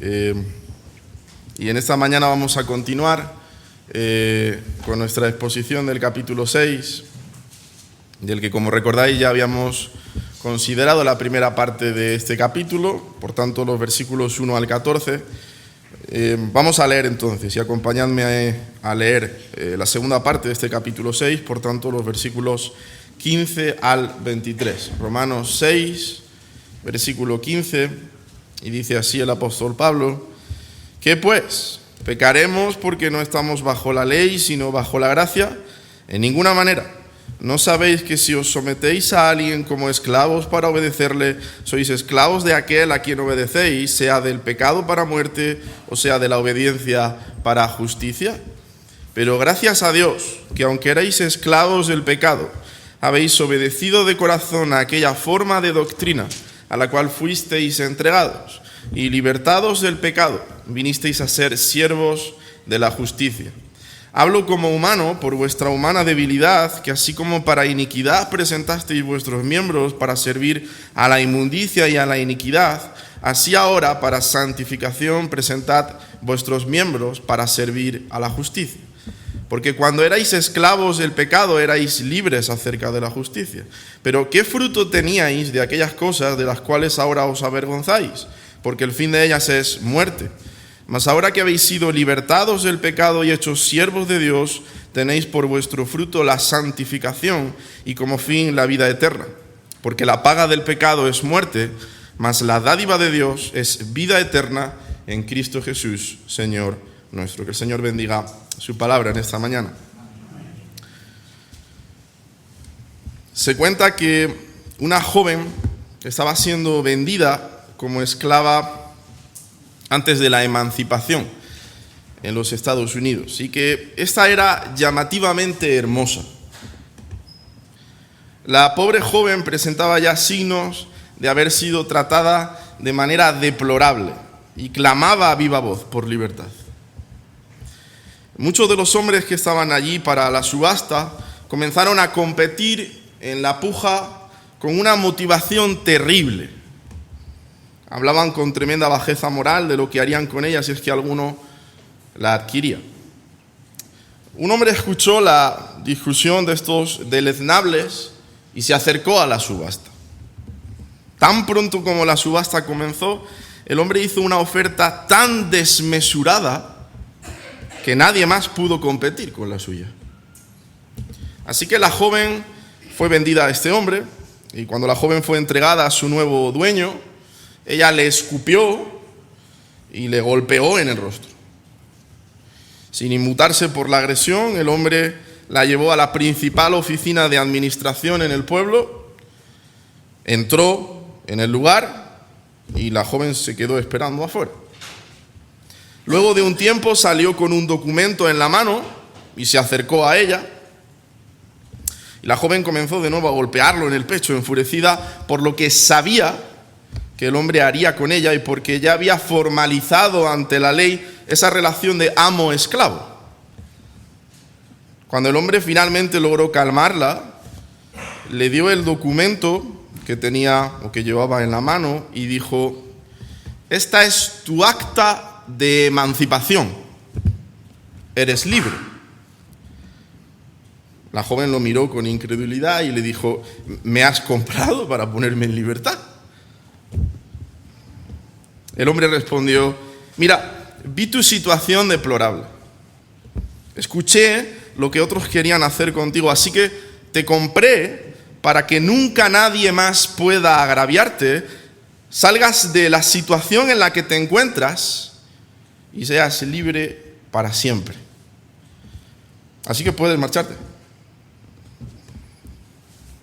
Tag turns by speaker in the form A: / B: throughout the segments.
A: Y en esta mañana vamos a continuar con nuestra exposición del capítulo 6, del que, como recordáis, ya habíamos considerado la primera parte de este capítulo, por tanto los versículos 1 al 14. Vamos a leer entonces, y acompañadme a leer la segunda parte de este capítulo 6, por tanto los versículos 15 al 23. Romanos 6, versículo 15, y dice así el apóstol Pablo: ¿Qué pues? ¿Pecaremos porque no estamos bajo la ley, sino bajo la gracia? En ninguna manera. ¿No sabéis que si os sometéis a alguien como esclavos para obedecerle, sois esclavos de aquel a quien obedecéis, sea del pecado para muerte o sea de la obediencia para justicia? Pero gracias a Dios, que aunque erais esclavos del pecado, habéis obedecido de corazón a aquella forma de doctrina a la cual fuisteis entregados, y libertados del pecado, vinisteis a ser siervos de la justicia. Hablo como humano por vuestra humana debilidad, que así como para iniquidad presentasteis vuestros miembros para servir a la inmundicia y a la iniquidad, así ahora para santificación presentad vuestros miembros para servir a la justicia. Porque cuando erais esclavos del pecado erais libres acerca de la justicia. Pero ¿qué fruto teníais de aquellas cosas de las cuales ahora os avergonzáis? Porque el fin de ellas es muerte. Mas ahora que habéis sido libertados del pecado y hechos siervos de Dios, tenéis por vuestro fruto la santificación y como fin la vida eterna. Porque la paga del pecado es muerte, mas la dádiva de Dios es vida eterna en Cristo Jesús, Señor nuestro. Que el Señor bendiga su palabra en esta mañana. Se cuenta que una joven estaba siendo vendida como esclava antes de la emancipación en los Estados Unidos, y que esta era llamativamente hermosa. La pobre joven presentaba ya signos de haber sido tratada de manera deplorable y clamaba a viva voz por libertad. Muchos de los hombres que estaban allí para la subasta comenzaron a competir en la puja con una motivación terrible. Hablaban con tremenda bajeza moral de lo que harían con ella si es que alguno la adquiría. Un hombre escuchó la discusión de estos deleznables y se acercó a la subasta. Tan pronto como la subasta comenzó, el hombre hizo una oferta tan desmesurada que nadie más pudo competir con la suya. Así que la joven fue vendida a este hombre, y cuando la joven fue entregada a su nuevo dueño, ella le escupió y le golpeó en el rostro. Sin inmutarse por la agresión, el hombre la llevó a la principal oficina de administración en el pueblo, entró en el lugar y la joven se quedó esperando afuera. Luego de un tiempo salió con un documento en la mano y se acercó a ella. Y la joven comenzó de nuevo a golpearlo en el pecho, enfurecida por lo que sabía que el hombre haría con ella y porque ya había formalizado ante la ley esa relación de amo-esclavo. Cuando el hombre finalmente logró calmarla, le dio el documento que tenía o que llevaba en la mano y dijo: «Esta es tu acta de emancipación. Eres libre». La joven lo miró con incredulidad y le dijo: «¿Me has comprado para ponerme en libertad?». El hombre respondió: «Mira, vi tu situación deplorable. Escuché lo que otros querían hacer contigo, así que te compré para que nunca nadie más pueda agraviarte, salgas de la situación en la que te encuentras y seas libre para siempre. Así que puedes marcharte».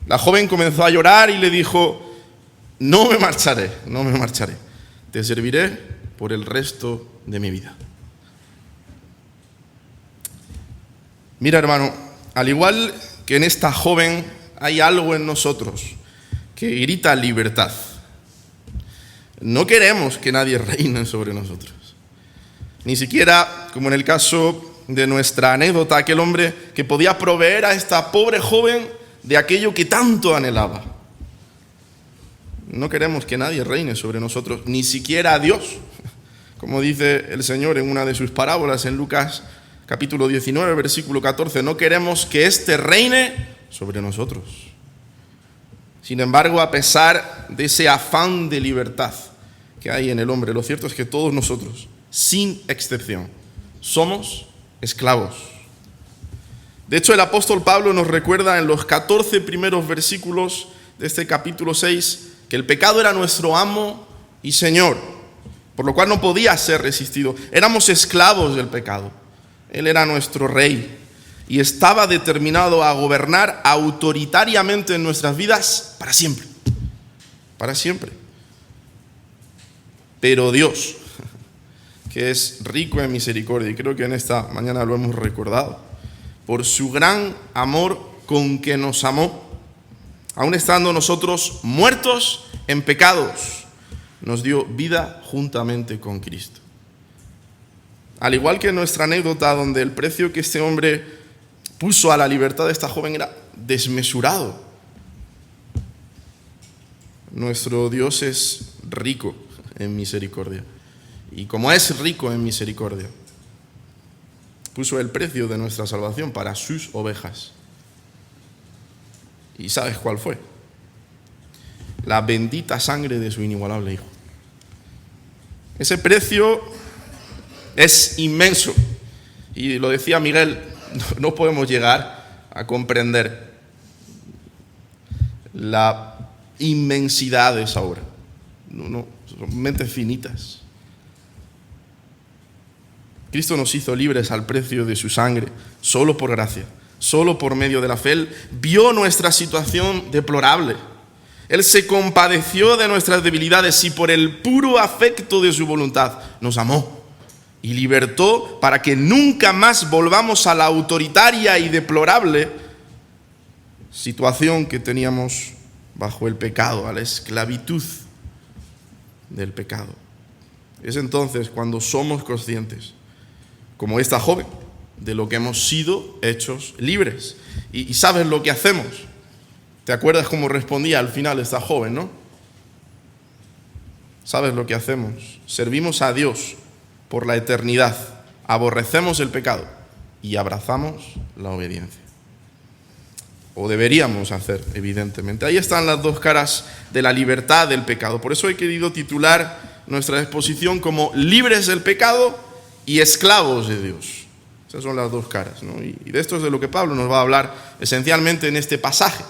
A: La joven comenzó a llorar y le dijo: «No me marcharé, no me marcharé. Te serviré por el resto de mi vida». Mira, hermano, al igual que en esta joven, hay algo en nosotros que grita libertad. No queremos que nadie reine sobre nosotros. Ni siquiera, como en el caso de nuestra anécdota, aquel hombre que podía proveer a esta pobre joven de aquello que tanto anhelaba. No queremos que nadie reine sobre nosotros, ni siquiera a Dios. Como dice el Señor en una de sus parábolas en Lucas capítulo 19, versículo 14, no queremos que éste reine sobre nosotros. Sin embargo, a pesar de ese afán de libertad que hay en el hombre, lo cierto es que todos nosotros, sin excepción, somos esclavos. De hecho, el apóstol Pablo nos recuerda en los 14 primeros versículos de este capítulo 6 que el pecado era nuestro amo y señor, por lo cual no podía ser resistido. Éramos esclavos del pecado. Él era nuestro rey y estaba determinado a gobernar autoritariamente en nuestras vidas para siempre. Para siempre. Pero Dios, que es rico en misericordia, y creo que en esta mañana lo hemos recordado, por su gran amor con que nos amó, aun estando nosotros muertos en pecados, nos dio vida juntamente con Cristo. Al igual que en nuestra anécdota donde el precio que este hombre puso a la libertad de esta joven era desmesurado, nuestro Dios es rico en misericordia. Y como es rico en misericordia, puso el precio de nuestra salvación para sus ovejas. ¿Y sabes cuál fue? La bendita sangre de su inigualable Hijo. Ese precio es inmenso. Y lo decía Miguel, no podemos llegar a comprender la inmensidad de esa obra. No, son mentes finitas. Cristo nos hizo libres al precio de su sangre, solo por gracia, solo por medio de la fe. Él vio nuestra situación deplorable. Él se compadeció de nuestras debilidades y por el puro afecto de su voluntad nos amó y libertó para que nunca más volvamos a la autoritaria y deplorable situación que teníamos bajo el pecado, a la esclavitud del pecado. Es entonces cuando somos conscientes, como esta joven, de lo que hemos sido hechos libres. Y ¿sabes lo que hacemos? ¿Te acuerdas cómo respondía al final esta joven, no? ¿Sabes lo que hacemos? Servimos a Dios por la eternidad, aborrecemos el pecado y abrazamos la obediencia. O deberíamos hacer, evidentemente. Ahí están las dos caras de la libertad del pecado. Por eso he querido titular nuestra exposición como libres del pecado y esclavos de Dios. Esas son las dos caras, ¿no? Y de esto es de lo que Pablo nos va a hablar esencialmente en este pasaje.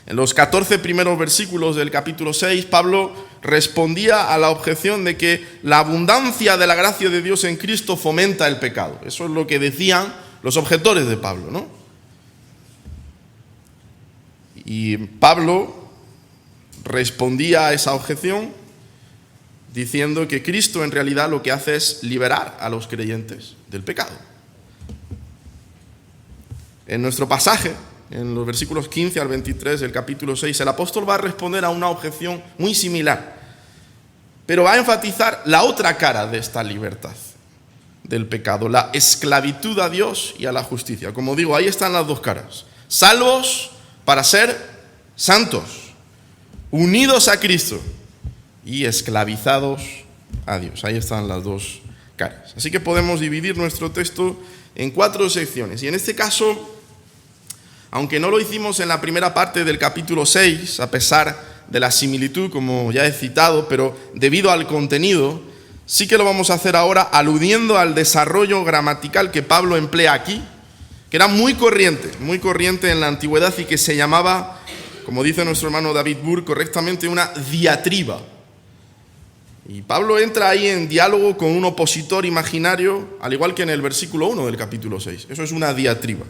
A: En los 14 primeros versículos del capítulo 6, Pablo respondía a la objeción de que la abundancia de la gracia de Dios en Cristo fomenta el pecado. Eso es lo que decían los objetores de Pablo, ¿no? Y Pablo respondía a esa objeción diciendo que Cristo en realidad lo que hace es liberar a los creyentes del pecado. En nuestro pasaje, en los versículos 15 al 23 del capítulo 6, el apóstol va a responder a una objeción muy similar, pero va a enfatizar la otra cara de esta libertad del pecado, la esclavitud a Dios y a la justicia. Como digo, ahí están las dos caras. Salvos para ser santos, unidos a Cristo y esclavizados a Dios. Ahí están las dos caras. Así que podemos dividir nuestro texto en 4 secciones. Y en este caso, aunque no lo hicimos en la primera parte del capítulo 6, a pesar de la similitud, como ya he citado, pero debido al contenido, sí que lo vamos a hacer ahora aludiendo al desarrollo gramatical que Pablo emplea aquí, que era muy corriente en la antigüedad y que se llamaba, como dice nuestro hermano David Burr, correctamente una diatriba. Y Pablo entra ahí en diálogo con un opositor imaginario, al igual que en el versículo 1 del capítulo 6. Eso es una diatriba.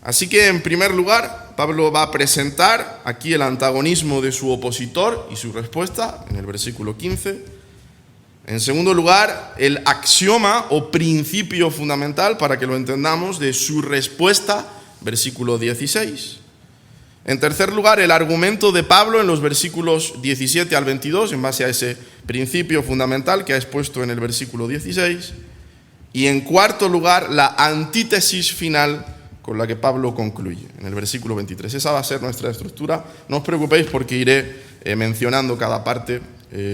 A: Así que, en primer lugar, Pablo va a presentar aquí el antagonismo de su opositor y su respuesta, en el versículo 15. En segundo lugar, el axioma o principio fundamental, para que lo entendamos, de su respuesta, versículo 16. En tercer lugar, el argumento de Pablo en los versículos 17 al 22, en base a ese principio fundamental que ha expuesto en el versículo 16. Y en cuarto lugar, la antítesis final con la que Pablo concluye, en el versículo 23. Esa va a ser nuestra estructura. No os preocupéis porque iré mencionando cada parte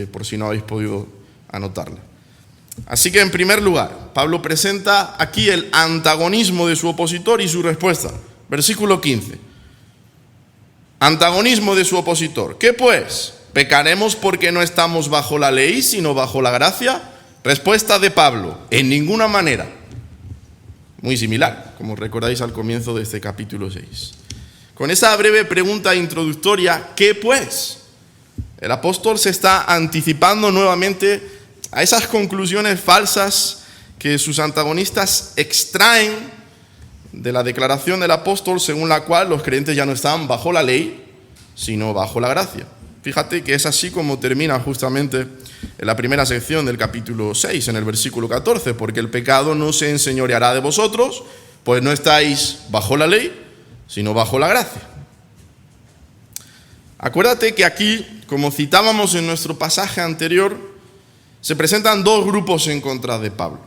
A: por si no habéis podido anotarla. Así que, en primer lugar, Pablo presenta aquí el antagonismo de su opositor y su respuesta. Versículo 15. Antagonismo de su opositor. ¿Qué pues? ¿Pecaremos porque no estamos bajo la ley, sino bajo la gracia? Respuesta de Pablo: en ninguna manera. Muy similar, como recordáis al comienzo de este capítulo 6. Con esa breve pregunta introductoria, ¿qué pues? El apóstol se está anticipando nuevamente a esas conclusiones falsas que sus antagonistas extraen de la declaración del apóstol, según la cual los creyentes ya no están bajo la ley, sino bajo la gracia. Fíjate que es así como termina justamente en la primera sección del capítulo 6, en el versículo 14, porque el pecado no se enseñoreará de vosotros, pues no estáis bajo la ley, sino bajo la gracia. Acuérdate que aquí, como citábamos en nuestro pasaje anterior, se presentan dos grupos en contra de Pablo.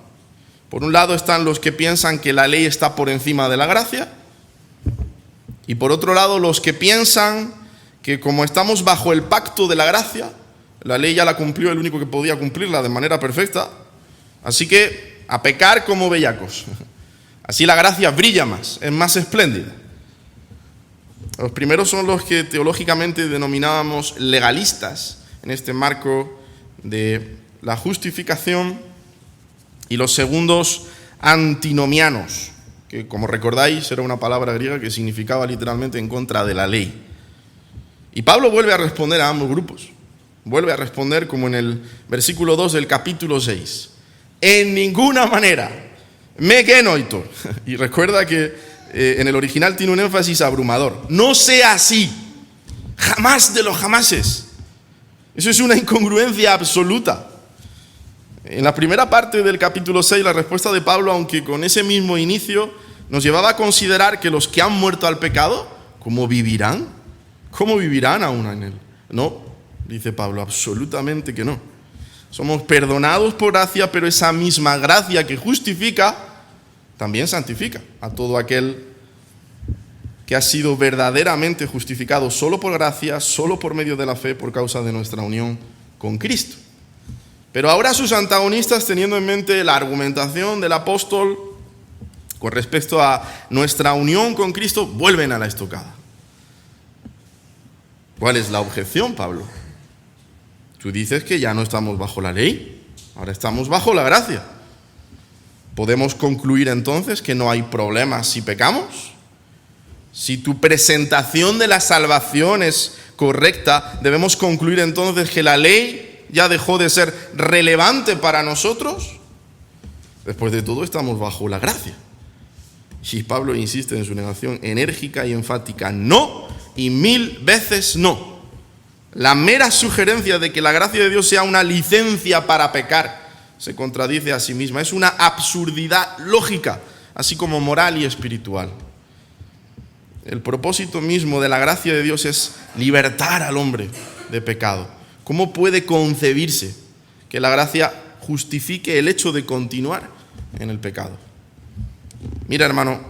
A: Por un lado están los que piensan que la ley está por encima de la gracia, y por otro lado los que piensan que como estamos bajo el pacto de la gracia, la ley ya la cumplió el único que podía cumplirla de manera perfecta, así que a pecar como bellacos. Así la gracia brilla más, es más espléndida. Los primeros son los que teológicamente denominábamos legalistas en este marco de la justificación, y los segundos antinomianos, que como recordáis era una palabra griega que significaba literalmente en contra de la ley. Y Pablo vuelve a responder a ambos grupos. Vuelve a responder como en el versículo 2 del capítulo 6. En ninguna manera, me genoito. Y recuerda que en el original tiene un énfasis abrumador. No sea así. Jamás de los jamases. Eso es una incongruencia absoluta. En la primera parte del capítulo 6, la respuesta de Pablo, aunque con ese mismo inicio, nos llevaba a considerar que los que han muerto al pecado, ¿cómo vivirán? ¿Cómo vivirán aún en él? No, dice Pablo, absolutamente que no. Somos perdonados por gracia, pero esa misma gracia que justifica, también santifica a todo aquel que ha sido verdaderamente justificado solo por gracia, solo por medio de la fe, por causa de nuestra unión con Cristo. Pero ahora sus antagonistas, teniendo en mente la argumentación del apóstol con respecto a nuestra unión con Cristo, vuelven a la estocada. ¿Cuál es la objeción, Pablo? Tú dices que ya no estamos bajo la ley, ahora estamos bajo la gracia. ¿Podemos concluir entonces que no hay problema si pecamos? Si tu presentación de la salvación es correcta, ¿debemos concluir entonces que la ley ya dejó de ser relevante para nosotros? Después de todo, estamos bajo la gracia. Y Pablo insiste en su negación enérgica y enfática: no, y 1000 veces no. La mera sugerencia de que la gracia de Dios sea una licencia para pecar se contradice a sí misma. Es una absurdidad lógica, así como moral y espiritual. El propósito mismo de la gracia de Dios es libertar al hombre de pecado. ¿Cómo puede concebirse que la gracia justifique el hecho de continuar en el pecado? Mira, hermano,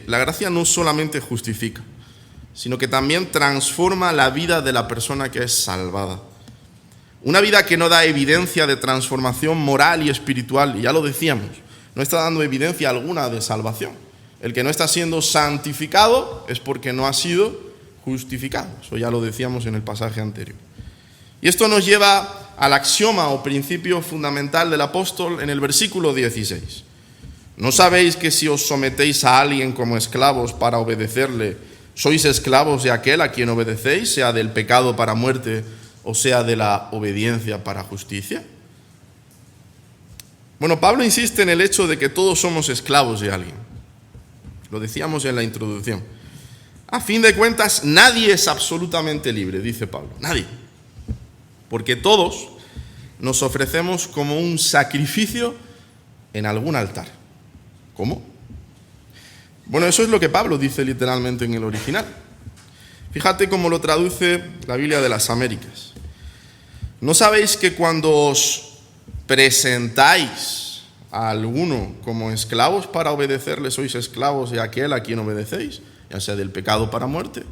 A: la gracia no solamente justifica, sino que también transforma la vida de la persona que es salvada. Una vida que no da evidencia de transformación moral y espiritual, y ya lo decíamos, no está dando evidencia alguna de salvación. El que no está siendo santificado es porque no ha sido justificado. Eso ya lo decíamos en el pasaje anterior. Y esto nos lleva al axioma o principio fundamental del apóstol en el versículo 16. ¿No sabéis que si os sometéis a alguien como esclavos para obedecerle, sois esclavos de aquel a quien obedecéis, sea del pecado para muerte o sea de la obediencia para justicia? Bueno, Pablo insiste en el hecho de que todos somos esclavos de alguien. Lo decíamos en la introducción. A fin de cuentas, nadie es absolutamente libre, dice Pablo. Nadie. Porque todos nos ofrecemos como un sacrificio en algún altar. ¿Cómo? Bueno, eso es lo que Pablo dice literalmente en el original. Fíjate cómo lo traduce la Biblia de las Américas. ¿No sabéis que cuando os presentáis a alguno como esclavos para obedecerle, sois esclavos de aquel a quien obedecéis, ya sea del pecado para muerte,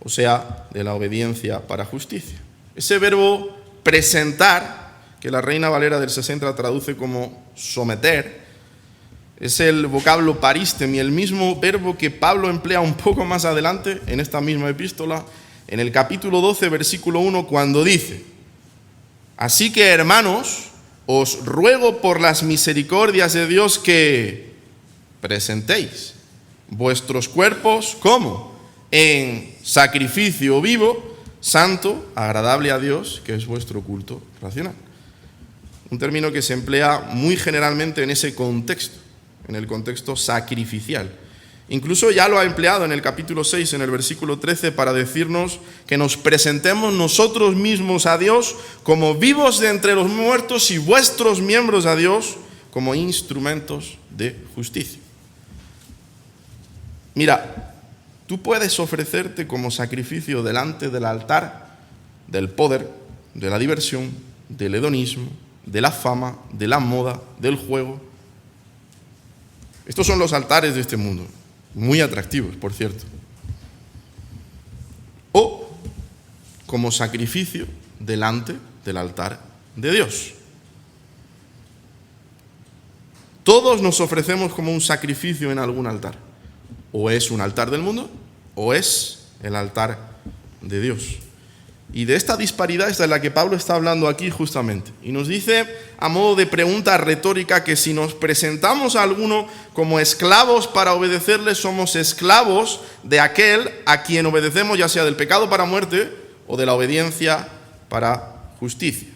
A: o sea, de la obediencia para justicia. Ese verbo presentar, que la Reina Valera del 60 traduce como someter, es el vocablo paristem, y el mismo verbo que Pablo emplea un poco más adelante en esta misma epístola, en el capítulo 12, versículo 1, cuando dice: así que, hermanos, os ruego por las misericordias de Dios que presentéis vuestros cuerpos, ¿cómo? En sacrificio vivo, santo, agradable a Dios, que es vuestro culto racional. Un término que se emplea muy generalmente en ese contexto, en el contexto sacrificial. Incluso ya lo ha empleado en el capítulo 6, en el versículo 13, para decirnos que nos presentemos nosotros mismos a Dios como vivos de entre los muertos y vuestros miembros a Dios como instrumentos de justicia. Mira, tú puedes ofrecerte como sacrificio delante del altar del poder, de la diversión, del hedonismo, de la fama, de la moda, del juego. Estos son los altares de este mundo. Muy atractivos, por cierto. O como sacrificio delante del altar de Dios. Todos nos ofrecemos como un sacrificio en algún altar. O es un altar del mundo, o es el altar de Dios. Y de esta disparidad es de la que Pablo está hablando aquí justamente. Y nos dice, a modo de pregunta retórica, que si nos presentamos a alguno como esclavos para obedecerle, somos esclavos de aquel a quien obedecemos, ya sea del pecado para muerte o de la obediencia para justicia.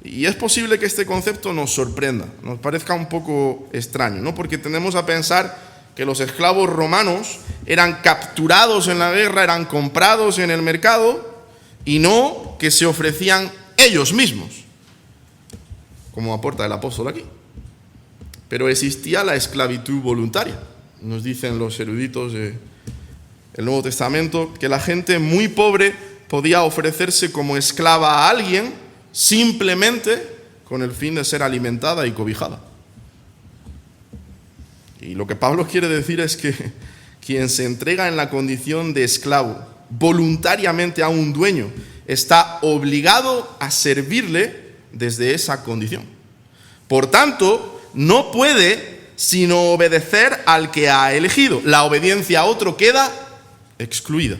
A: Y es posible que este concepto nos sorprenda, nos parezca un poco extraño, ¿no? Porque tendemos a pensar que los esclavos romanos eran capturados en la guerra, eran comprados en el mercado, y no que se ofrecían ellos mismos, como aporta el apóstol aquí. Pero existía la esclavitud voluntaria. Nos dicen los eruditos del Nuevo Testamento que la gente muy pobre podía ofrecerse como esclava a alguien simplemente con el fin de ser alimentada y cobijada. Y lo que Pablo quiere decir es que quien se entrega en la condición de esclavo voluntariamente a un dueño está obligado a servirle desde esa condición. Por tanto, no puede sino obedecer al que ha elegido. La obediencia a otro queda excluida.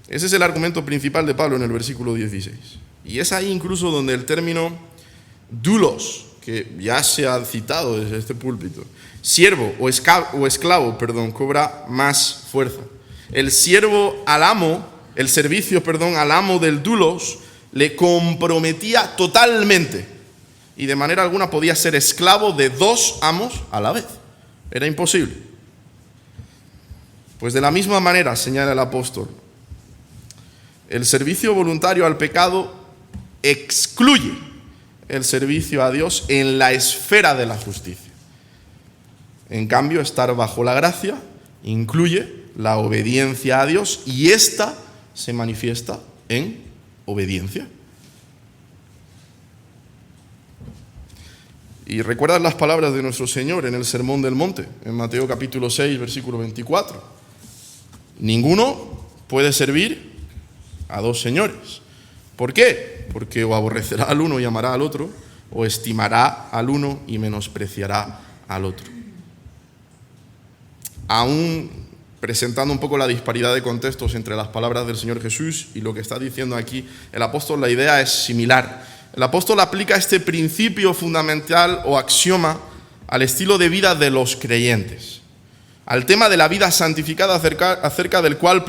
A: Ese es el argumento principal de Pablo en el versículo 16. Y es ahí incluso donde el término doulos, que ya se ha citado desde este púlpito, siervo o esclavo, cobra más fuerza. El servicio al amo del doulos le comprometía totalmente y de manera alguna podía ser esclavo de dos amos a la vez. Era imposible. Pues de la misma manera, señala el apóstol, el servicio voluntario al pecado excluye el servicio a Dios en la esfera de la justicia. En cambio, estar bajo la gracia incluye la obediencia a Dios y ésta se manifiesta en obediencia. Y recuerdas las palabras de nuestro Señor en el Sermón del Monte, en Mateo capítulo 6, versículo 24. Ninguno puede servir a dos señores. ¿Por qué? Porque o aborrecerá al uno y amará al otro, o estimará al uno y menospreciará al otro. Aún presentando un poco la disparidad de contextos entre las palabras del Señor Jesús y lo que está diciendo aquí el apóstol, la idea es similar. El apóstol aplica este principio fundamental o axioma al estilo de vida de los creyentes, al tema de la vida santificada acerca del cual,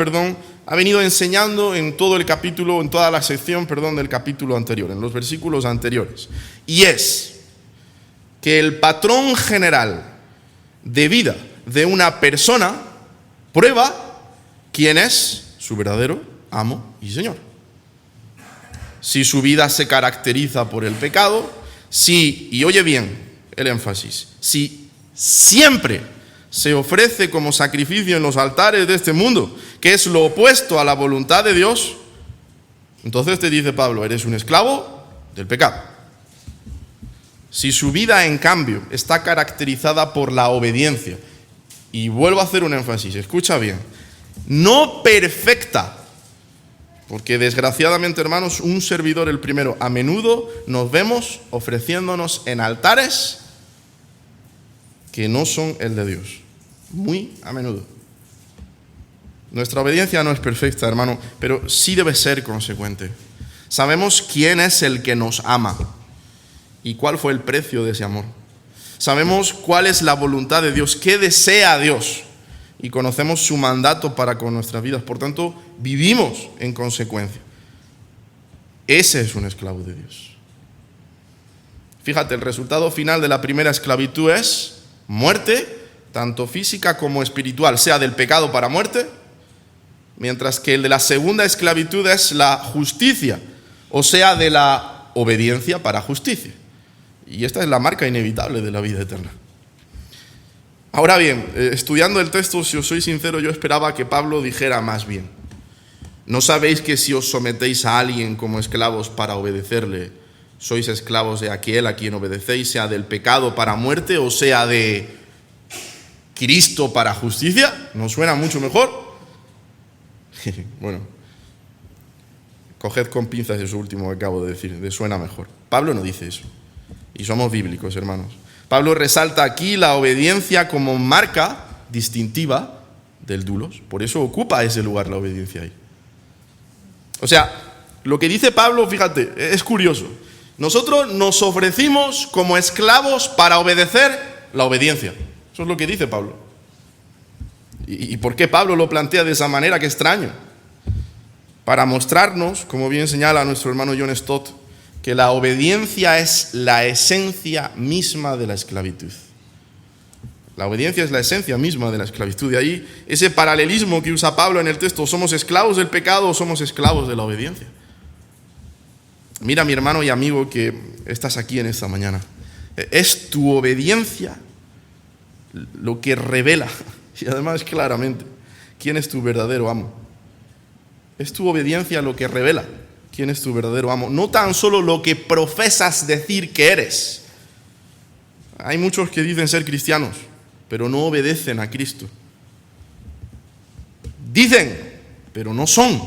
A: ha venido enseñando en todo el capítulo, en toda la sección, del capítulo anterior, en los versículos anteriores. Y es que el patrón general de vida de una persona prueba quién es su verdadero amo y Señor. Si su vida se caracteriza por el pecado, si, y oye bien el énfasis, si siempre se ofrece como sacrificio en los altares de este mundo, que es lo opuesto a la voluntad de Dios, entonces te dice Pablo, eres un esclavo del pecado. Si su vida, en cambio, está caracterizada por la obediencia, y vuelvo a hacer un énfasis, escucha bien, no perfecta, porque desgraciadamente, hermanos, un servidor el primero, a menudo nos vemos ofreciéndonos en altares que no son el de Dios, muy a menudo. Nuestra obediencia no es perfecta, hermano, pero sí debe ser consecuente. Sabemos quién es el que nos ama y cuál fue el precio de ese amor. Sabemos cuál es la voluntad de Dios, qué desea Dios, y conocemos su mandato para con nuestras vidas. Por tanto, vivimos en consecuencia. Ese es un esclavo de Dios. Fíjate, el resultado final de la primera esclavitud es muerte, tanto física como espiritual, sea del pecado para muerte, mientras que el de la segunda esclavitud es la justicia, o sea, de la obediencia para justicia. Y esta es la marca inevitable de la vida eterna. Ahora bien, estudiando el texto, si os soy sincero, yo esperaba que Pablo dijera más bien: ¿no sabéis que si os sometéis a alguien como esclavos para obedecerle, sois esclavos de aquel a quien obedecéis, sea del pecado para muerte o sea de Cristo para justicia? ¿No suena mucho mejor? Bueno, coged con pinzas eso último que acabo de decir, de suena mejor. Pablo no dice eso. Y somos bíblicos, hermanos. Pablo resalta aquí la obediencia como marca distintiva del doulos. Por eso ocupa ese lugar la obediencia ahí. O sea, lo que dice Pablo, fíjate, es curioso. Nosotros nos ofrecimos como esclavos para obedecer la obediencia. Eso es lo que dice Pablo. ¿Y por qué Pablo lo plantea de esa manera? Qué extraño. Para mostrarnos, como bien señala nuestro hermano John Stott, que la obediencia es la esencia misma de la esclavitud. La obediencia es la esencia misma de la esclavitud. De ahí ese paralelismo que usa Pablo en el texto: ¿somos esclavos del pecado o somos esclavos de la obediencia? Mira, mi hermano y amigo que estás aquí en esta mañana, es tu obediencia lo que revela, y además claramente, quién es tu verdadero amo. Es tu obediencia lo que revela quién es tu verdadero amo. No tan solo lo que profesas decir que eres. Hay muchos que dicen ser cristianos, pero no obedecen a Cristo. Dicen, pero no son.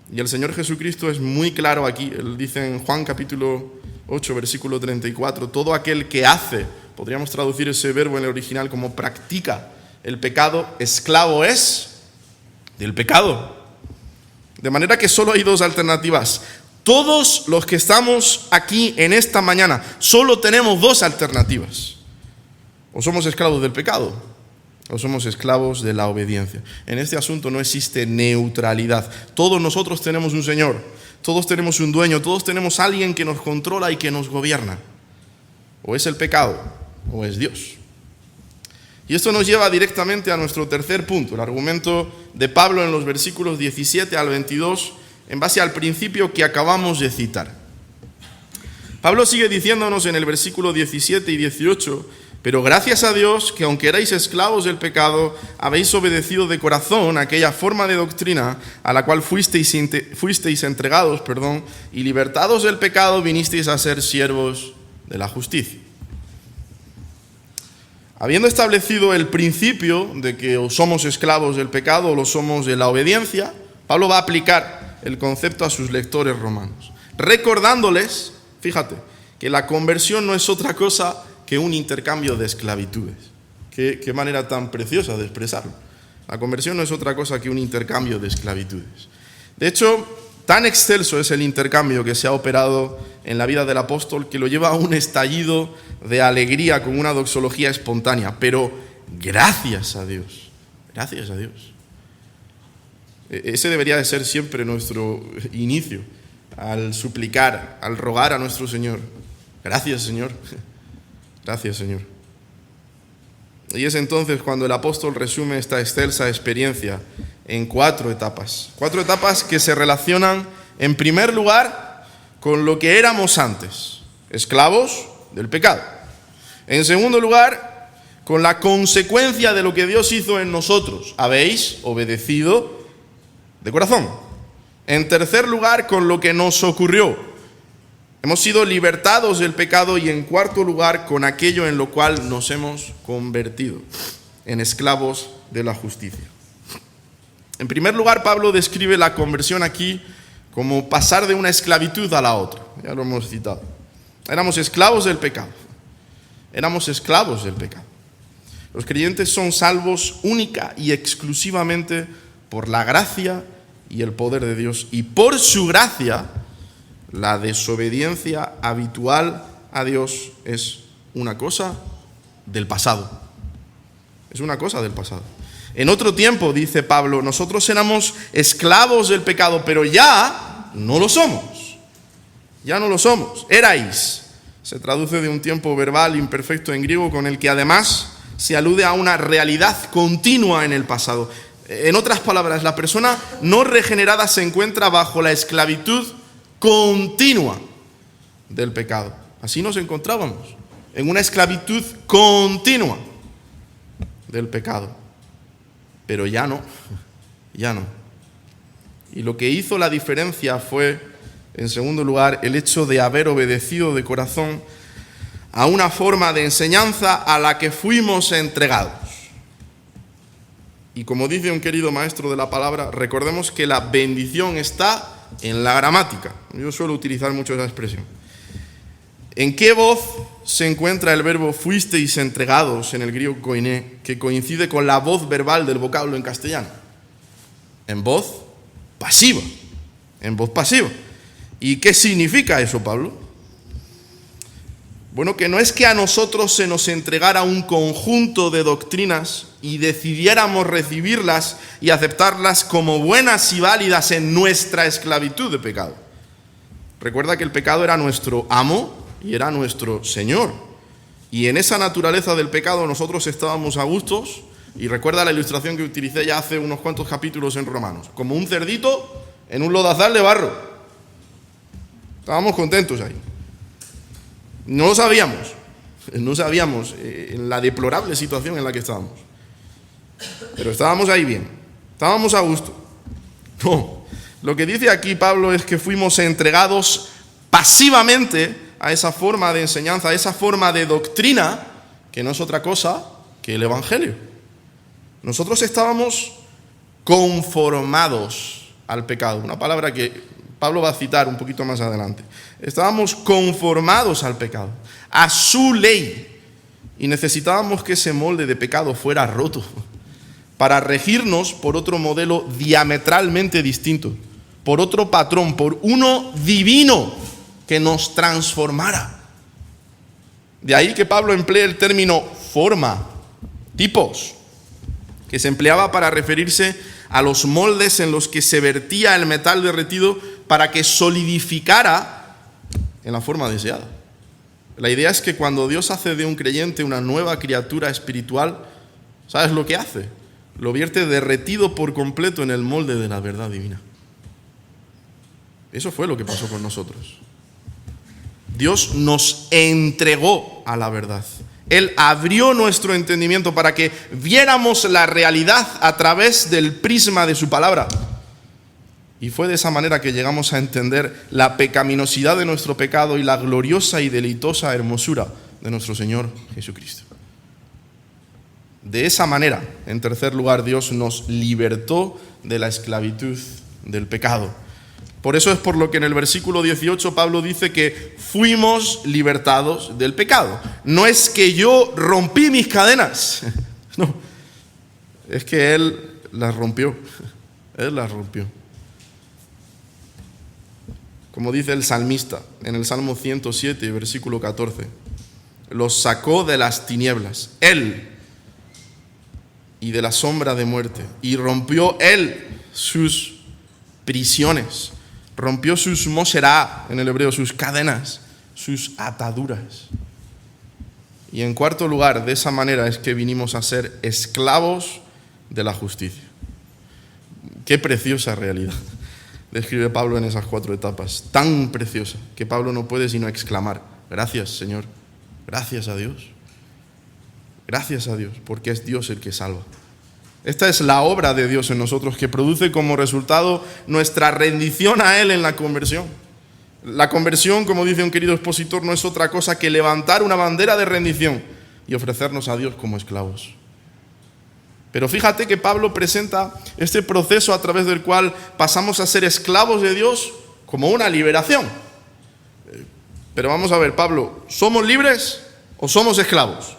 A: Y el Señor Jesucristo es muy claro aquí. Él dice en Juan capítulo 8, versículo 34, todo aquel que hace, podríamos traducir ese verbo en el original como practica el pecado, esclavo es del pecado. De manera que solo hay dos alternativas. Todos los que estamos aquí en esta mañana, solo tenemos dos alternativas. O somos esclavos del pecado, o somos esclavos de la obediencia. En este asunto no existe neutralidad. Todos nosotros tenemos un Señor, todos tenemos un dueño, todos tenemos alguien que nos controla y que nos gobierna. O es el pecado, o es Dios. Y esto nos lleva directamente a nuestro tercer punto, el argumento de Pablo en los versículos 17 al 22, en base al principio que acabamos de citar. Pablo sigue diciéndonos en el versículo 17 y 18, pero gracias a Dios que aunque erais esclavos del pecado, habéis obedecido de corazón aquella forma de doctrina a la cual fuisteis entregados, y libertados del pecado vinisteis a ser siervos de la justicia. Habiendo establecido el principio de que o somos esclavos del pecado o lo somos de la obediencia, Pablo va a aplicar el concepto a sus lectores romanos, recordándoles, fíjate, que la conversión no es otra cosa que un intercambio de esclavitudes. Qué manera tan preciosa de expresarlo. La conversión no es otra cosa que un intercambio de esclavitudes. De hecho, tan excelso es el intercambio que se ha operado en la vida del apóstol que lo lleva a un estallido de alegría con una doxología espontánea. Pero gracias a Dios, gracias a Dios. Ese debería de ser siempre nuestro inicio al suplicar, al rogar a nuestro Señor. Gracias, Señor. Gracias, Señor. Y es entonces cuando el apóstol resume esta excelsa experiencia en 4 etapas. 4 etapas que se relacionan, en primer lugar, con lo que éramos antes, esclavos del pecado. En segundo lugar, con la consecuencia de lo que Dios hizo en nosotros. Habéis obedecido de corazón. En tercer lugar, con lo que nos ocurrió. Hemos sido libertados del pecado y en cuarto lugar con aquello en lo cual nos hemos convertido, en esclavos de la justicia. En primer lugar, Pablo describe la conversión aquí como pasar de una esclavitud a la otra. Ya lo hemos citado. Éramos esclavos del pecado. Éramos esclavos del pecado. Los creyentes son salvos única y exclusivamente por la gracia y el poder de Dios. Y por su gracia, la desobediencia habitual a Dios es una cosa del pasado. Es una cosa del pasado. En otro tiempo, dice Pablo, nosotros éramos esclavos del pecado, pero ya no lo somos. Ya no lo somos. Erais. Se traduce de un tiempo verbal imperfecto en griego con el que además se alude a una realidad continua en el pasado. En otras palabras, la persona no regenerada se encuentra bajo la esclavitud continua del pecado. Así nos encontrábamos, en una esclavitud continua del pecado. Pero ya no. Y lo que hizo la diferencia fue, en segundo lugar, el hecho de haber obedecido de corazón a una forma de enseñanza a la que fuimos entregados. Y como dice un querido maestro de la palabra, recordemos que la bendición está en la gramática. Yo suelo utilizar mucho esa expresión. ¿En qué voz se encuentra el verbo fuisteis entregados en el griego koiné, que coincide con la voz verbal del vocablo en castellano? En voz pasiva. En voz pasiva. ¿Y qué significa eso, Pablo? Bueno, que no es que a nosotros se nos entregara un conjunto de doctrinas y decidiéramos recibirlas y aceptarlas como buenas y válidas en nuestra esclavitud de pecado. Recuerda que el pecado era nuestro amo y era nuestro Señor. Y en esa naturaleza del pecado nosotros estábamos a gustos. Y recuerda la ilustración que utilicé ya hace unos cuantos capítulos en Romanos. Como un cerdito en un lodazal de barro. Estábamos contentos ahí. No sabíamos en la deplorable situación en la que estábamos. Pero estábamos ahí bien. Estábamos a gusto. No. Lo que dice aquí Pablo es que fuimos entregados pasivamente a esa forma de enseñanza, a esa forma de doctrina, que no es otra cosa que el Evangelio. Nosotros estábamos conformados al pecado, una palabra que Pablo va a citar un poquito más adelante. Estábamos conformados al pecado, a su ley, y necesitábamos que ese molde de pecado fuera roto para regirnos por otro modelo diametralmente distinto, por otro patrón, por uno divino que nos transformara. De ahí que Pablo emplea el término forma, tipos, que se empleaba para referirse a los moldes en los que se vertía el metal derretido para que solidificara en la forma deseada. La idea es que cuando Dios hace de un creyente una nueva criatura espiritual, ¿sabes lo que hace? Lo vierte derretido por completo en el molde de la verdad divina. Eso fue lo que pasó con nosotros. Dios nos entregó a la verdad. Él abrió nuestro entendimiento para que viéramos la realidad a través del prisma de su palabra. Y fue de esa manera que llegamos a entender la pecaminosidad de nuestro pecado y la gloriosa y deleitosa hermosura de nuestro Señor Jesucristo. De esa manera, en tercer lugar, Dios nos libertó de la esclavitud del pecado. Por eso es por lo que en el versículo 18 Pablo dice que fuimos libertados del pecado. No es que yo rompí mis cadenas, no, es que Él las rompió. Él las rompió. Como dice el salmista en el Salmo 107, versículo 14, los sacó de las tinieblas, Él, y de la sombra de muerte, y rompió Él sus prisiones. Rompió sus moserá, en el hebreo, sus cadenas, sus ataduras. Y en cuarto lugar, de esa manera es que vinimos a ser esclavos de la justicia. Qué preciosa realidad describe Pablo en esas 4 etapas. Tan preciosa que Pablo no puede sino exclamar: gracias, Señor, gracias a Dios. Gracias a Dios, porque es Dios el que salva. Esta es la obra de Dios en nosotros, que produce como resultado nuestra rendición a Él en la conversión. La conversión, como dice un querido expositor, no es otra cosa que levantar una bandera de rendición y ofrecernos a Dios como esclavos. Pero fíjate que Pablo presenta este proceso a través del cual pasamos a ser esclavos de Dios como una liberación. Pero vamos a ver, Pablo, ¿somos libres o somos esclavos?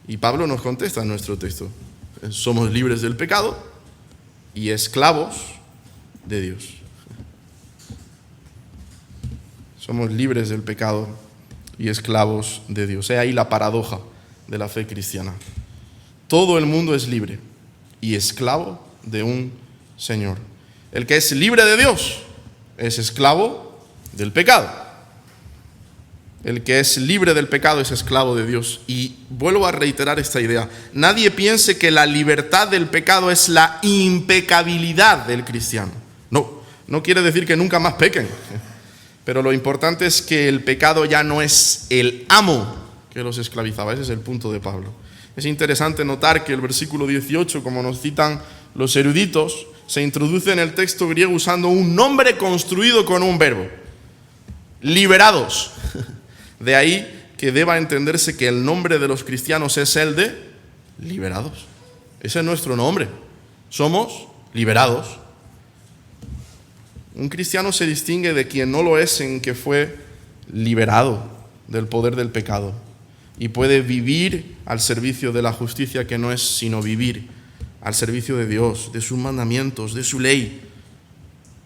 A: Y Pablo nos contesta en nuestro texto: somos libres del pecado y esclavos de Dios. Somos libres del pecado y esclavos de Dios. He ahí la paradoja de la fe cristiana. Todo el mundo es libre y esclavo de un Señor. El que es libre de Dios es esclavo del pecado. El que es libre del pecado es esclavo de Dios. Y vuelvo a reiterar esta idea. Nadie piense que la libertad del pecado es la impecabilidad del cristiano. No quiere decir que nunca más pequen. Pero lo importante es que el pecado ya no es el amo que los esclavizaba. Ese es el punto de Pablo. Es interesante notar que el versículo 18, como nos citan los eruditos, se introduce en el texto griego usando un nombre construido con un verbo: liberados. De ahí que deba entenderse que el nombre de los cristianos es el de liberados. Ese es nuestro nombre. Somos liberados. Un cristiano se distingue de quien no lo es en que fue liberado del poder del pecado y puede vivir al servicio de la justicia, que no es sino vivir al servicio de Dios, de sus mandamientos, de su ley.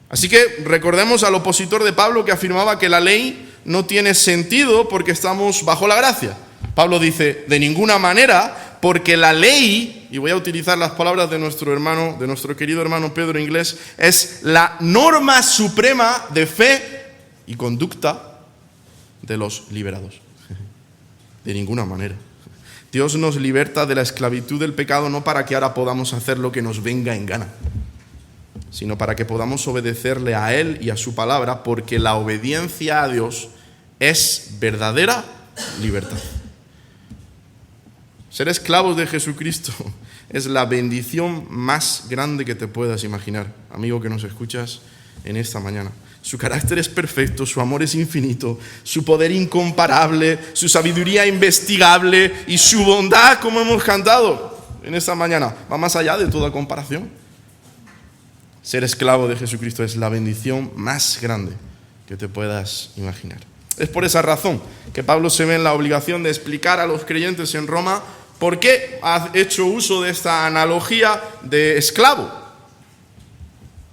A: Así que recordemos al opositor de Pablo que afirmaba que la ley no tiene sentido porque estamos bajo la gracia. Pablo dice: de ninguna manera, porque la ley, y voy a utilizar las palabras de nuestro querido hermano Pedro Inglés, es la norma suprema de fe y conducta de los liberados. De ninguna manera. Dios nos liberta de la esclavitud del pecado no para que ahora podamos hacer lo que nos venga en gana, sino para que podamos obedecerle a Él y a su palabra, porque la obediencia a Dios es verdadera libertad. Ser esclavos de Jesucristo es la bendición más grande que te puedas imaginar, amigo que nos escuchas en esta mañana. Su carácter es perfecto, su amor es infinito, su poder incomparable, su sabiduría investigable y su bondad, como hemos cantado en esta mañana, va más allá de toda comparación. Ser esclavo de Jesucristo es la bendición más grande que te puedas imaginar. Es por esa razón que Pablo se ve en la obligación de explicar a los creyentes en Roma por qué ha hecho uso de esta analogía de esclavo.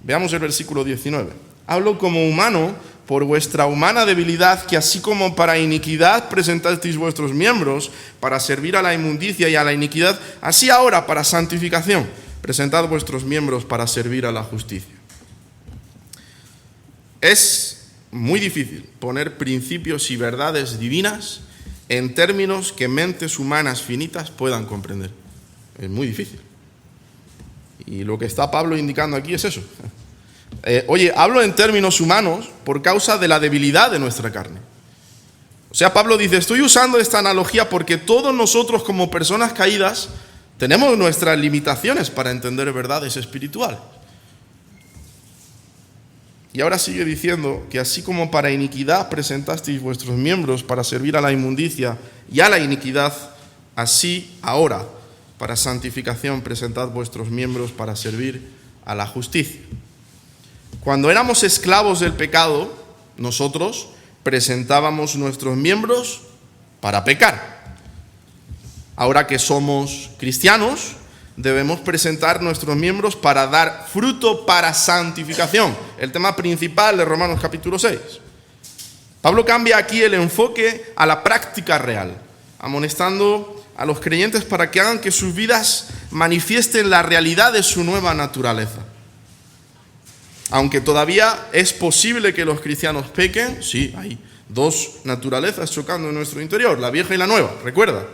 A: Veamos el versículo 19. Hablo como humano por vuestra humana debilidad, que así como para iniquidad presentasteis vuestros miembros para servir a la inmundicia y a la iniquidad, así ahora para santificación presentad vuestros miembros para servir a la justicia. Es muy difícil poner principios y verdades divinas en términos que mentes humanas finitas puedan comprender. Es muy difícil. Y lo que está Pablo indicando aquí es eso. Hablo en términos humanos por causa de la debilidad de nuestra carne. O sea, Pablo dice: estoy usando esta analogía porque todos nosotros como personas caídas tenemos nuestras limitaciones para entender verdades espirituales. Y ahora sigue diciendo que así como para iniquidad presentasteis vuestros miembros para servir a la inmundicia y a la iniquidad, así ahora para santificación presentad vuestros miembros para servir a la justicia. Cuando éramos esclavos del pecado, nosotros presentábamos nuestros miembros para pecar. Ahora que somos cristianos, debemos presentar nuestros miembros para dar fruto para santificación. El tema principal de Romanos capítulo 6. Pablo cambia aquí el enfoque a la práctica real, amonestando a los creyentes para que hagan que sus vidas manifiesten la realidad de su nueva naturaleza. Aunque todavía es posible que los cristianos pequen, sí, hay dos naturalezas chocando en nuestro interior, la vieja y la nueva, recuerda.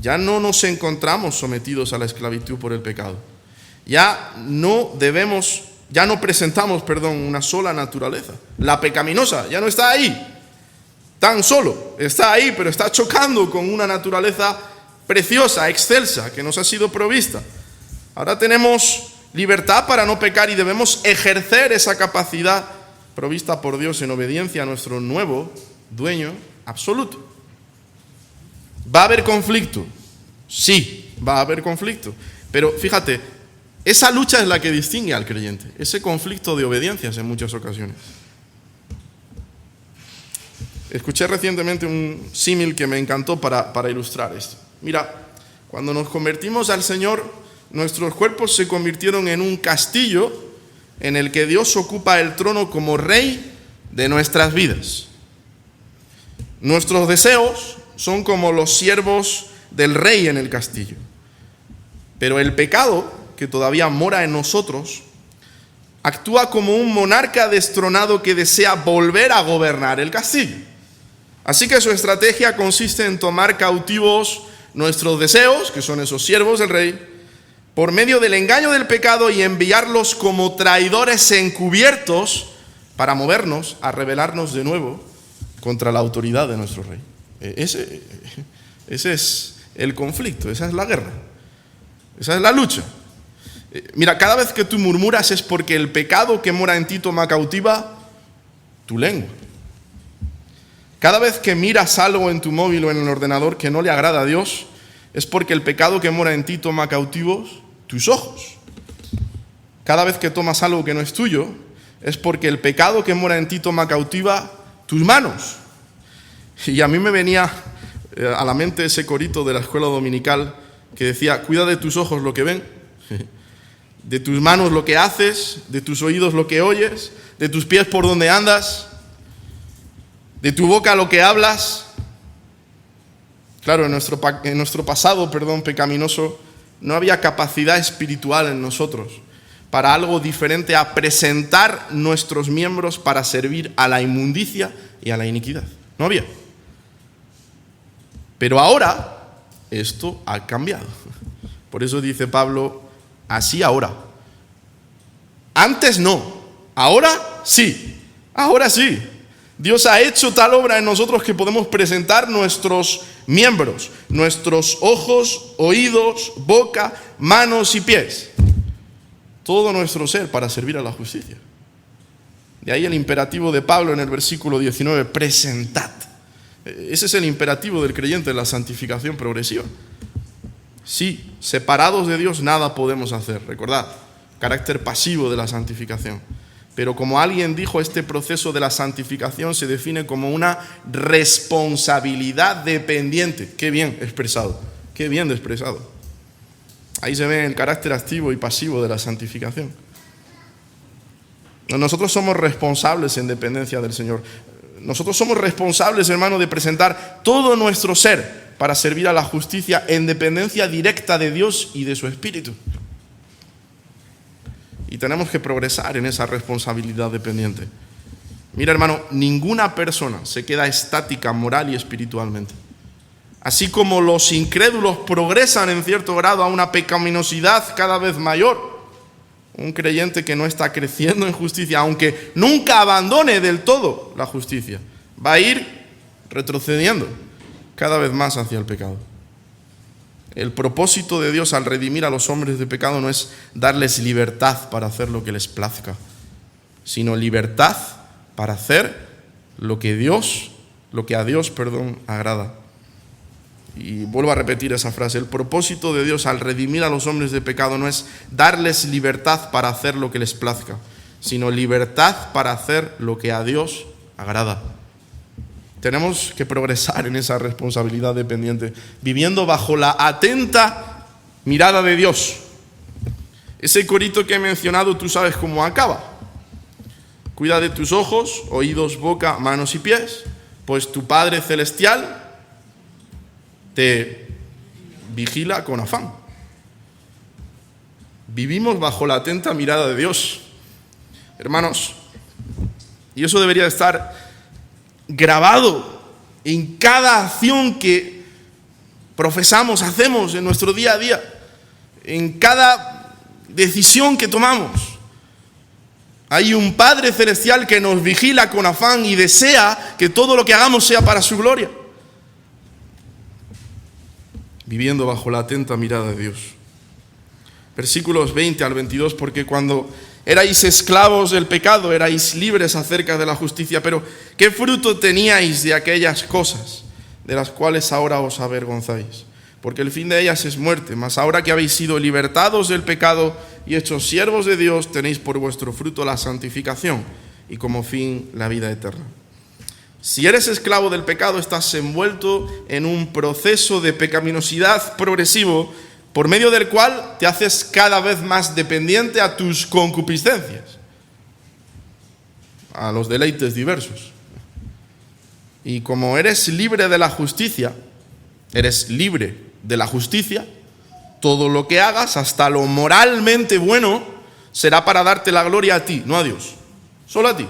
A: Ya no nos encontramos sometidos a la esclavitud por el pecado. Ya no presentamos una sola naturaleza. La pecaminosa ya no está ahí. Tan solo está ahí, pero está chocando con una naturaleza preciosa, excelsa, que nos ha sido provista. Ahora tenemos libertad para no pecar y debemos ejercer esa capacidad provista por Dios en obediencia a nuestro nuevo dueño absoluto. ¿Va a haber conflicto? Sí, va a haber conflicto. Pero fíjate, esa lucha es la que distingue al creyente, ese conflicto de obediencias en muchas ocasiones. Escuché recientemente un símil que me encantó para ilustrar esto. Mira, cuando nos convertimos al Señor, nuestros cuerpos se convirtieron en un castillo en el que Dios ocupa el trono como rey de nuestras vidas. Nuestros deseos son como los siervos del rey en el castillo. Pero el pecado, que todavía mora en nosotros, actúa como un monarca destronado que desea volver a gobernar el castillo. Así que su estrategia consiste en tomar cautivos nuestros deseos, que son esos siervos del rey, por medio del engaño del pecado y enviarlos como traidores encubiertos para movernos a rebelarnos de nuevo contra la autoridad de nuestro rey. Ese es el conflicto, esa es la guerra, esa es la lucha. Mira, cada vez que tú murmuras es porque el pecado que mora en ti toma cautiva tu lengua. Cada vez que miras algo en tu móvil o en el ordenador que no le agrada a Dios, es porque el pecado que mora en ti toma cautivos tus ojos. Cada vez que tomas algo que no es tuyo, es porque el pecado que mora en ti toma cautiva tus manos. Y a mí me venía a la mente ese corito de la escuela dominical que decía: cuida de tus ojos lo que ven, de tus manos lo que haces, de tus oídos lo que oyes, de tus pies por donde andas, de tu boca lo que hablas. Claro, en nuestro pasado, pecaminoso, no había capacidad espiritual en nosotros para algo diferente a presentar nuestros miembros para servir a la inmundicia y a la iniquidad. No había. Pero ahora esto ha cambiado. Por eso dice Pablo, así ahora. Antes no, ahora sí, ahora sí. Dios ha hecho tal obra en nosotros que podemos presentar nuestros miembros, nuestros ojos, oídos, boca, manos y pies. Todo nuestro ser para servir a la justicia. De ahí el imperativo de Pablo en el versículo 19, presentad. Ese es el imperativo del creyente en la santificación progresiva. Sí, separados de Dios nada podemos hacer, recordad, carácter pasivo de la santificación. Pero como alguien dijo, este proceso de la santificación se define como una responsabilidad dependiente. Qué bien expresado, qué bien expresado. Ahí se ve el carácter activo y pasivo de la santificación. Nosotros somos responsables en dependencia del Señor. Nosotros somos responsables, hermano, de presentar todo nuestro ser para servir a la justicia en dependencia directa de Dios y de su Espíritu. Y tenemos que progresar en esa responsabilidad dependiente. Mira, hermano, ninguna persona se queda estática moral y espiritualmente. Así como los incrédulos progresan en cierto grado a una pecaminosidad cada vez mayor, un creyente que no está creciendo en justicia, aunque nunca abandone del todo la justicia, va a ir retrocediendo cada vez más hacia el pecado. El propósito de Dios al redimir a los hombres de pecado no es darles libertad para hacer lo que les plazca, sino libertad para hacer lo que a Dios agrada. Y vuelvo a repetir esa frase: el propósito de Dios al redimir a los hombres de pecado no es darles libertad para hacer lo que les plazca, sino libertad para hacer lo que a Dios agrada. Tenemos que progresar en esa responsabilidad dependiente, viviendo bajo la atenta mirada de Dios. Ese corito que he mencionado, tú sabes cómo acaba. Cuida de tus ojos, oídos, boca, manos y pies, pues tu Padre Celestial te vigila con afán. Vivimos bajo la atenta mirada de Dios, hermanos, y eso debería estar grabado en cada acción que profesamos, hacemos en nuestro día a día, en cada decisión que tomamos. Hay un Padre Celestial que nos vigila con afán y desea que todo lo que hagamos sea para su gloria. Viviendo bajo la atenta mirada de Dios. Versículos 20 al 22, porque cuando Erais esclavos del pecado, erais libres acerca de la justicia, pero ¿qué fruto teníais de aquellas cosas de las cuales ahora os avergonzáis? Porque el fin de ellas es muerte, mas ahora que habéis sido libertados del pecado y hechos siervos de Dios, tenéis por vuestro fruto la santificación y como fin la vida eterna. Si eres esclavo del pecado, estás envuelto en un proceso de pecaminosidad progresivo por medio del cual te haces cada vez más dependiente a tus concupiscencias, a los deleites diversos. Y como eres libre de la justicia, todo lo que hagas, hasta lo moralmente bueno, será para darte la gloria a ti, no a Dios, solo a ti.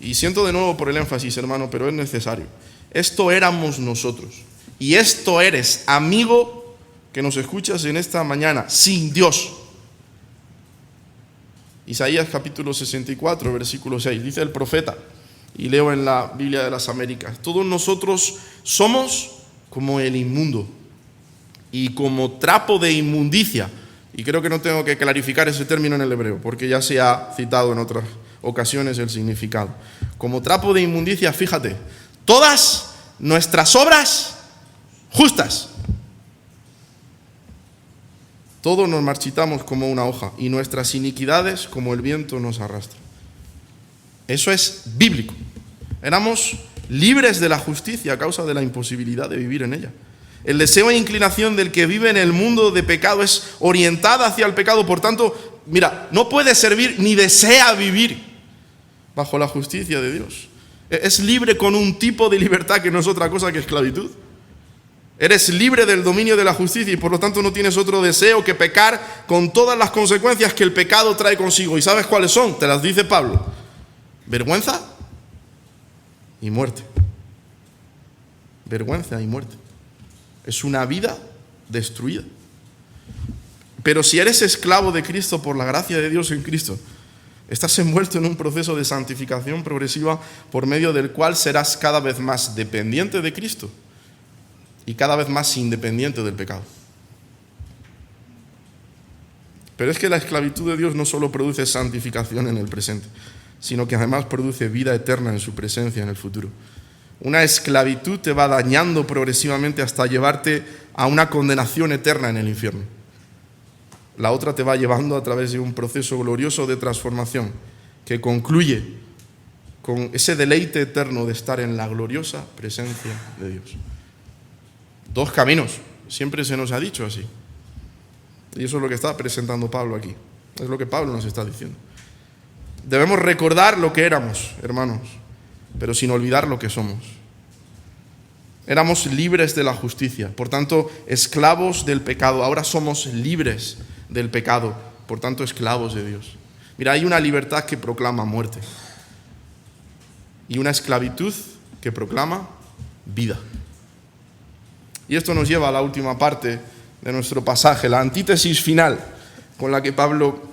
A: Y siento de nuevo por el énfasis, hermano, pero es necesario. Esto éramos nosotros. Y esto eres, amigo, que nos escuchas en esta mañana, sin Dios. Isaías capítulo 64, versículo 6, dice el profeta, y leo en la Biblia de las Américas: todos nosotros somos como el inmundo y como trapo de inmundicia. Y creo que no tengo que clarificar ese término en el hebreo, porque ya se ha citado en otras ocasiones el significado. Como trapo de inmundicia, fíjate, todas nuestras obras justas. Todos nos marchitamos como una hoja y nuestras iniquidades como el viento nos arrastra. Eso es bíblico. Éramos libres de la justicia a causa de la imposibilidad de vivir en ella. El deseo e inclinación del que vive en el mundo de pecado es orientada hacia el pecado. Por tanto, mira, no puede servir ni desea vivir bajo la justicia de Dios. Es libre con un tipo de libertad que no es otra cosa que esclavitud. Eres libre del dominio de la justicia y por lo tanto no tienes otro deseo que pecar con todas las consecuencias que el pecado trae consigo. ¿Y sabes cuáles son? Te las dice Pablo: vergüenza y muerte. Vergüenza y muerte. Es una vida destruida. Pero si eres esclavo de Cristo por la gracia de Dios en Cristo, estás envuelto en un proceso de santificación progresiva por medio del cual serás cada vez más dependiente de Cristo y cada vez más independiente del pecado. Pero es que la esclavitud de Dios no solo produce santificación en el presente, sino que además produce vida eterna en su presencia en el futuro. Una esclavitud te va dañando progresivamente hasta llevarte a una condenación eterna en el infierno. La otra te va llevando a través de un proceso glorioso de transformación que concluye con ese deleite eterno de estar en la gloriosa presencia de Dios. Dos caminos, siempre se nos ha dicho así. Y eso es lo que está presentando Pablo aquí. Es lo que Pablo nos está diciendo. Debemos recordar lo que éramos, hermanos, pero sin olvidar lo que somos. Éramos libres de la justicia, por tanto, esclavos del pecado. Ahora somos libres del pecado, por tanto, esclavos de Dios. Mira, hay una libertad que proclama muerte y una esclavitud que proclama vida. Y esto nos lleva a la última parte de nuestro pasaje, la antítesis final con la que Pablo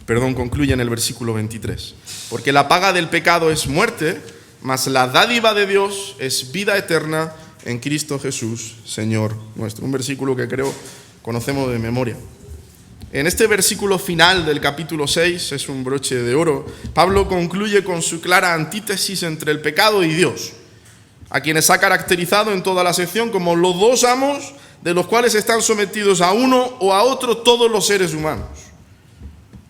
A: concluye en el versículo 23. Porque la paga del pecado es muerte, mas la dádiva de Dios es vida eterna en Cristo Jesús, Señor nuestro. Un versículo que creo conocemos de memoria. En este versículo final del capítulo 6, es un broche de oro, Pablo concluye con su clara antítesis entre el pecado y Dios, a quienes ha caracterizado en toda la sección como los dos amos de los cuales están sometidos a uno o a otro todos los seres humanos.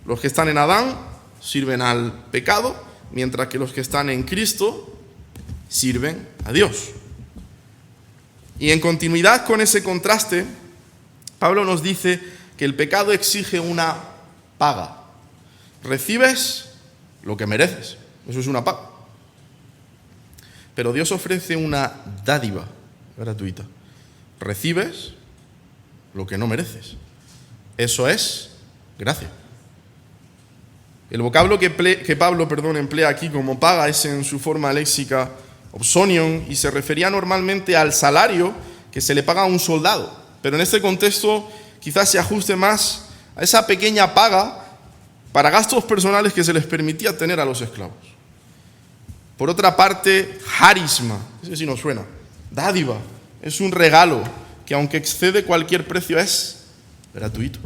A: Los que están en Adán sirven al pecado, mientras que los que están en Cristo sirven a Dios. Y en continuidad con ese contraste, Pablo nos dice que el pecado exige una paga. Recibes lo que mereces, eso es una paga. Pero Dios ofrece una dádiva gratuita. Recibes lo que no mereces. Eso es gracia. El vocablo que Pablo emplea aquí como paga es en su forma léxica opsonion y se refería normalmente al salario que se le paga a un soldado. Pero en este contexto quizás se ajuste más a esa pequeña paga para gastos personales que se les permitía tener a los esclavos. Por otra parte, harisma, ese sí nos suena, dádiva, es un regalo que aunque excede cualquier precio es gratuito.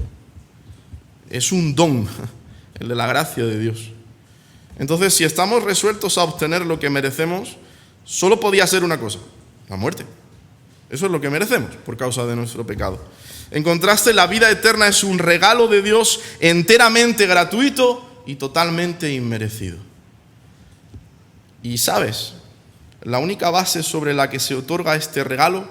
A: es un don, el de la gracia de Dios. Entonces, si estamos resueltos a obtener lo que merecemos, solo podía ser una cosa: la muerte. Eso es lo que merecemos por causa de nuestro pecado. En contraste, la vida eterna es un regalo de Dios enteramente gratuito y totalmente inmerecido. Y sabes, la única base sobre la que se otorga este regalo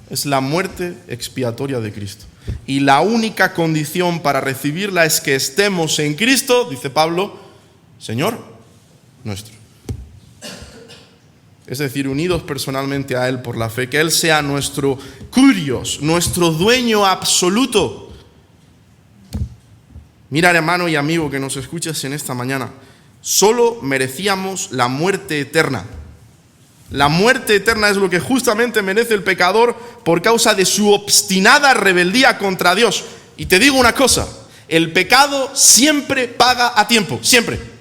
A: es la muerte expiatoria de Cristo. Y la única condición para recibirla es que estemos en Cristo, dice Pablo, Señor nuestro. Es decir, unidos personalmente a Él por la fe, que Él sea nuestro Kyrios, nuestro dueño absoluto. Mira, hermano y amigo que nos escuchas en esta mañana, solo merecíamos la muerte eterna. La muerte eterna es lo que justamente merece el pecador por causa de su obstinada rebeldía contra Dios. Y te digo una cosa, el pecado siempre paga a tiempo, siempre.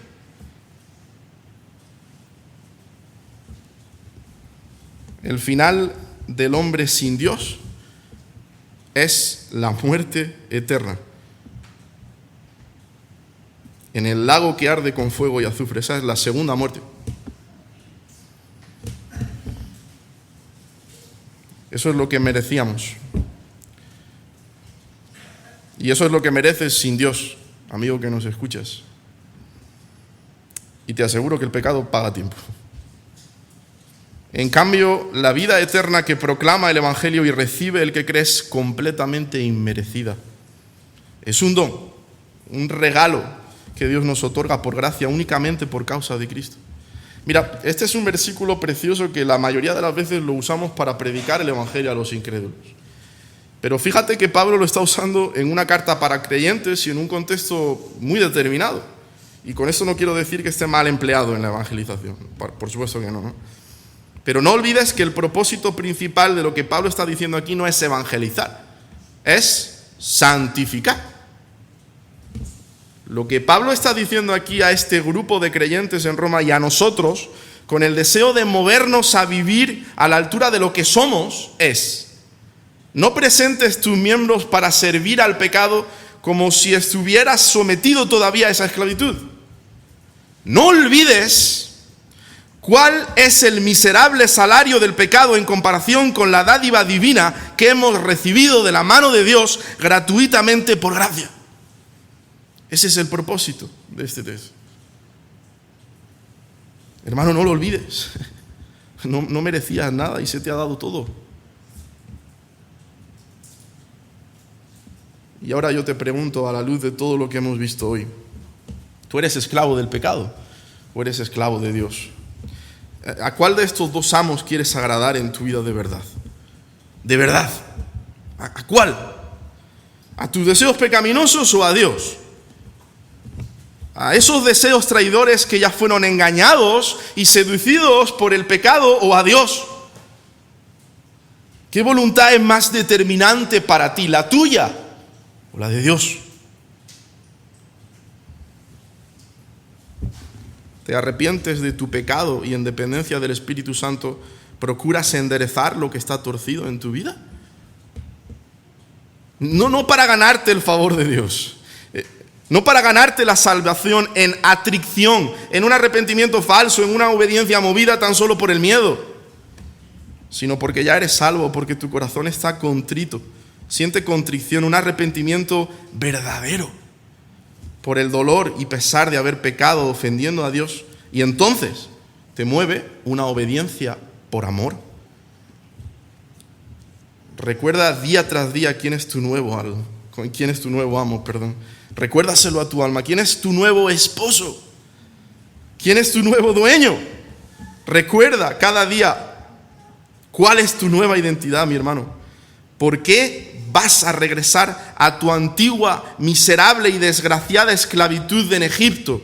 A: El final del hombre sin Dios es la muerte eterna. En el lago que arde con fuego y azufre, esa es la segunda muerte. Eso es lo que merecíamos. Y eso es lo que mereces sin Dios, amigo que nos escuchas. Y te aseguro que el pecado paga tiempo. En cambio, la vida eterna que proclama el Evangelio y recibe el que cree es completamente inmerecida. Es un don, un regalo que Dios nos otorga por gracia únicamente por causa de Cristo. Mira, este es un versículo precioso que la mayoría de las veces lo usamos para predicar el Evangelio a los incrédulos. Pero fíjate que Pablo lo está usando en una carta para creyentes y en un contexto muy determinado. Y con esto no quiero decir que esté mal empleado en la evangelización, por supuesto que no. Pero no olvides que el propósito principal de lo que Pablo está diciendo aquí no es evangelizar, es santificar. Lo que Pablo está diciendo aquí a este grupo de creyentes en Roma y a nosotros, con el deseo de movernos a vivir a la altura de lo que somos, es: no presentes tus miembros para servir al pecado como si estuvieras sometido todavía a esa esclavitud. No olvides ¿cuál es el miserable salario del pecado en comparación con la dádiva divina que hemos recibido de la mano de Dios gratuitamente por gracia? Ese es el propósito de este texto. Hermano, no lo olvides. No merecías nada y se te ha dado todo. Y ahora yo te pregunto, a la luz de todo lo que hemos visto hoy, ¿tú eres esclavo del pecado o eres esclavo de Dios? ¿A cuál de estos dos amos quieres agradar en tu vida de verdad? ¿De verdad? ¿A cuál? ¿A tus deseos pecaminosos o a Dios? ¿A esos deseos traidores que ya fueron engañados y seducidos por el pecado o a Dios? ¿Qué voluntad es más determinante para ti, la tuya o la de Dios? ¿Te arrepientes de tu pecado y en dependencia del Espíritu Santo procuras enderezar lo que está torcido en tu vida? No para ganarte el favor de Dios, no para ganarte la salvación en atricción, en un arrepentimiento falso, en una obediencia movida tan solo por el miedo, sino porque ya eres salvo, porque tu corazón está contrito, siente contrición, un arrepentimiento verdadero por el dolor y pesar de haber pecado ofendiendo a Dios, y entonces te mueve una obediencia por amor. Recuerda día tras día quién es tu nuevo amo. Recuérdaselo a tu alma. ¿Quién es tu nuevo esposo? ¿Quién es tu nuevo dueño? Recuerda cada día cuál es tu nueva identidad, mi hermano. ¿Por qué vas a regresar a tu antigua, miserable y desgraciada esclavitud en Egipto,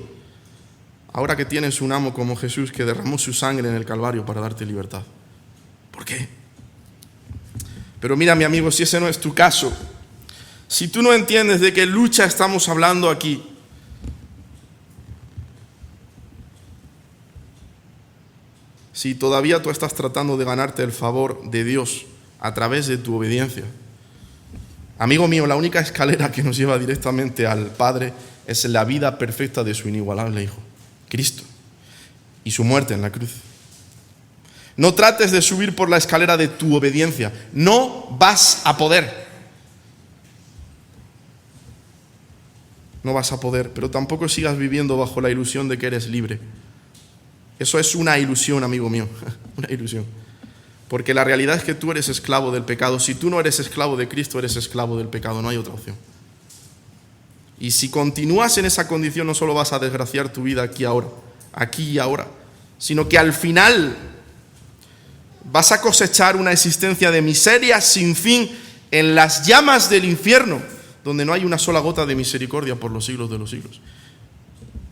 A: ahora que tienes un amo como Jesús que derramó su sangre en el Calvario para darte libertad? ¿Por qué? Pero mira, mi amigo, si ese no es tu caso, si tú no entiendes de qué lucha estamos hablando aquí, si todavía tú estás tratando de ganarte el favor de Dios a través de tu obediencia, Amigo mío, la única escalera que nos lleva directamente al Padre es la vida perfecta de su inigualable Hijo, Cristo, y su muerte en la cruz. No trates de subir por la escalera de tu obediencia. No vas a poder. No vas a poder, pero tampoco sigas viviendo bajo la ilusión de que eres libre. Eso es una ilusión, amigo mío, una ilusión. Porque la realidad es que tú eres esclavo del pecado. Si tú no eres esclavo de Cristo, eres esclavo del pecado, no hay otra opción. Y si continúas en esa condición, no solo vas a desgraciar tu vida aquí y ahora, sino que al final vas a cosechar una existencia de miseria sin fin en las llamas del infierno, donde no hay una sola gota de misericordia por los siglos de los siglos.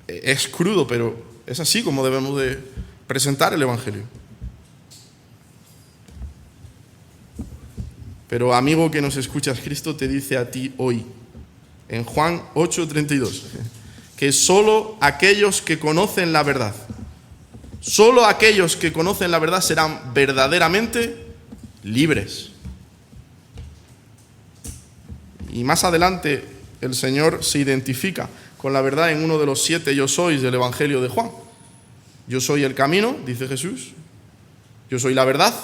A: Es crudo, pero es así como debemos de presentar el Evangelio. Pero amigo que nos escuchas, Cristo te dice a ti hoy, en Juan 8:32, que solo aquellos que conocen la verdad, solo aquellos que conocen la verdad serán verdaderamente libres. Y más adelante el Señor se identifica con la verdad en uno de los 7 yo sois del Evangelio de Juan. Yo soy el camino, dice Jesús. Yo soy la verdad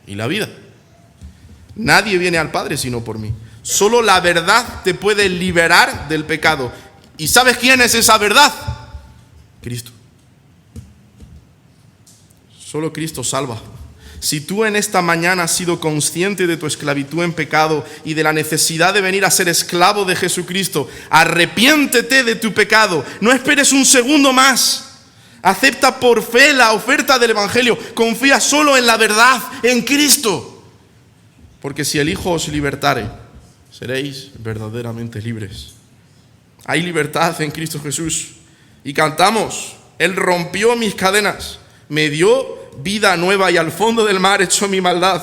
A: y la vida. Nadie viene al Padre sino por mí. Solo la verdad te puede liberar del pecado. ¿Y sabes quién es esa verdad? Cristo. Solo Cristo salva. Si tú en esta mañana has sido consciente de tu esclavitud en pecado y de la necesidad de venir a ser esclavo de Jesucristo, arrepiéntete de tu pecado. No esperes un segundo más. Acepta por fe la oferta del Evangelio. Confía solo en la verdad, en Cristo. Porque si el Hijo os libertare, seréis verdaderamente libres. Hay libertad en Cristo Jesús. Y cantamos, Él rompió mis cadenas, me dio vida nueva y al fondo del mar echó mi maldad.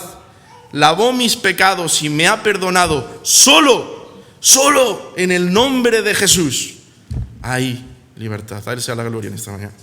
A: Lavó mis pecados y me ha perdonado. Solo en el nombre de Jesús hay libertad. A Él sea la gloria en esta mañana.